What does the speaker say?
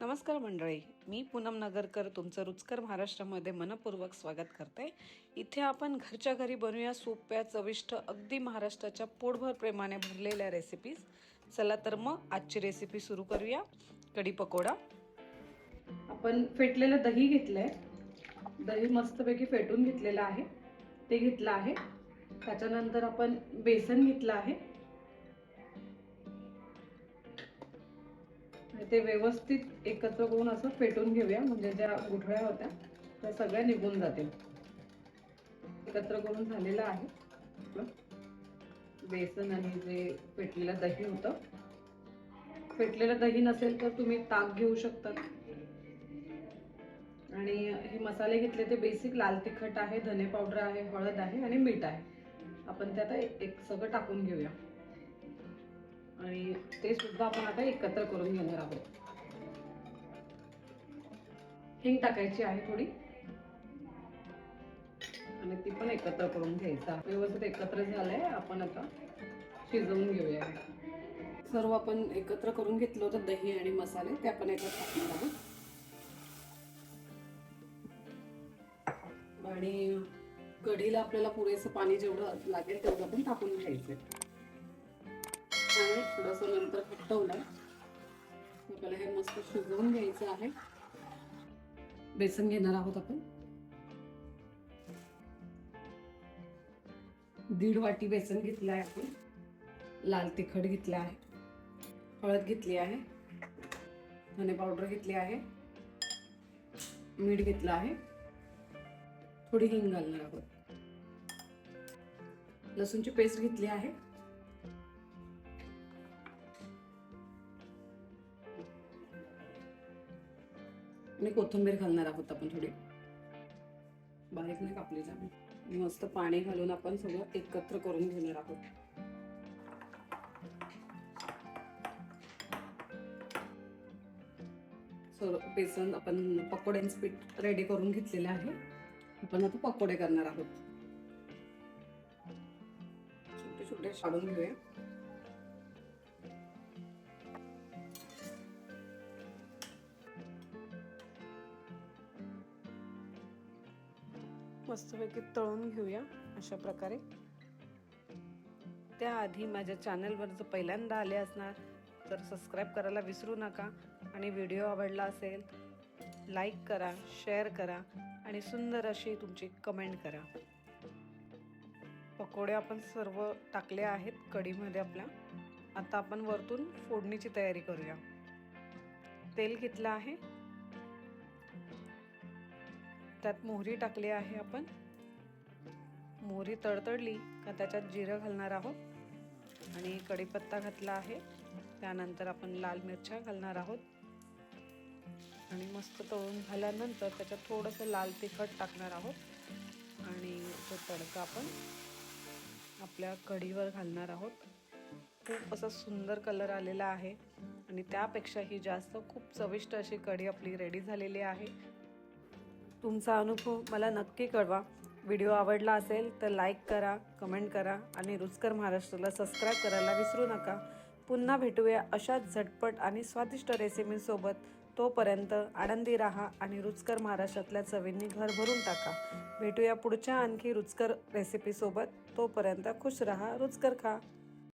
नमस्कार मंडळी, मी पूनम नगरकर तुमचं रुचकर महाराष्ट्रामध्ये मनपूर्वक स्वागत करते। इथे आपण घरच्या घरी बनवूया सोप्या चविष्ट अगदी महाराष्ट्राच्या पोटभर प्रेमाने भरलेल्या रेसिपीज। चला तर मग आजची रेसिपी सुरू करूया। कढी पकोडा। आपण फेटलेलं दही घेतलंय, दही मस्तपैकी फेटून घेतलेलं आहे, ते घेतलं आहे। त्याच्यानंतर आपण बेसन घेतलं आहे, ते व्यवस्थित एकत्र करून असं फेटून घेऊया, म्हणजे ज्या गुठळ्या होत्या त्या सगळ्या निघून जातील। एकत्र करून झालेलं आहे बेसन आणि जे फेटलेलं दही होतं। फेटलेलं दही नसेल तर तुम्ही ताक घेऊ शकता। आणि हे मसाले घेतले ते बेसिक लाल तिखट आहे, धने पावडर आहे, हळद आहे आणि मीठ आहे। आपण ते आता एक सगळं टाकून घेऊया आणि ते सुद्धा आपण आता एकत्र करून घेणार आहोत। हिंग टाकायची आहे थोडी आणि ती पण एकत्र करून घ्यायचा। व्यवस्थित एकत्र झालंय, आपण आता शिजवून घेऊया। सर्व आपण एकत्र करून घेतलं होतं दही आणि मसाले, ते आपण एकत्र टाकणार आहोत आणि कढीला आपल्याला पुरेसं पाणी जेवढं लागेल तेवढं आपण टाकून घ्यायचं आणि थोडंसं नंतर हटवलंय आपल्याला हे मस्त शिजवून घ्यायचं आहे। बेसन घेणार आहोत आपण, 1.5 वाटी बेसन घेतलं आहे आपण, लाल तिखट घेतलं आहे, हळद घेतली आहे, धने पावडर घेतली आहे, मीठ घेतलं आहे, थोडी हिंग घालणार आहोत, लसूणची पेस्ट घेतली आहे आणि कोथिंबीर घालणार आहोत आपण, थोडी बारीक नाही कापली जावी। मस्त पाणी घालून आपण सगळं एकत्र करून घेणार आहोत। बेसन आपण पकोड्यांचं पीठ रेडी करून घेतलेलं आहे, आपण आता पकोडे करणार आहोत। छोटे छोटे काढून घेऊया। मस्तपैकी तळून घेऊया अशा प्रकारे। त्याआधी माझ्या चॅनलवर जर पहिल्यांदा आले असणार तर सबस्क्राईब करायला विसरू नका आणि व्हिडिओ आवडला असेल लाईक करा, शेअर करा आणि सुंदर अशी तुमची कमेंट करा। पकोडे आपण सर्व टाकले आहेत कढीमध्ये आपल्या। आता आपण वरतून फोडणीची तयारी करूया। तेल घेतलं आहे, त्यात मोहरी टाकली आहे आपण। मोहरी तडतडली का त्याच्यात जिरं घालणार आहोत आणि कढीपत्ता घातला आहे। त्यानंतर आपण लाल मिरच्या घालणार आहोत आणि मस्त तळून झाल्यानंतर त्याच्यात थोडंसं लाल तिखट टाकणार आहोत आणि तो तडका आपण आपल्या कढीवर घालणार आहोत। खूप असा सुंदर कलर आलेला आहे आणि त्यापेक्षाही जास्त खूप चविष्ट अशी कढी आपली रेडी झालेली आहे। तुमचा अनुभव मला नक्की कळवा। व्हिडिओ आवडला असेल तर लाईक करा, कमेंट करा आणि रुचकर महाराष्ट्राला सबस्क्राईब करायला विसरू नका। पुन्हा भेटूया अशाच झटपट आणि स्वादिष्ट रेसिपीसोबत। तोपर्यंत आनंदी राहा आणि रुचकर महाराष्ट्रातल्या चवींनी घर भरून टाका। भेटूया पुढच्या आणखी रुचकर रेसिपीसोबत। तोपर्यंत खुश रहा, रुचकर खा।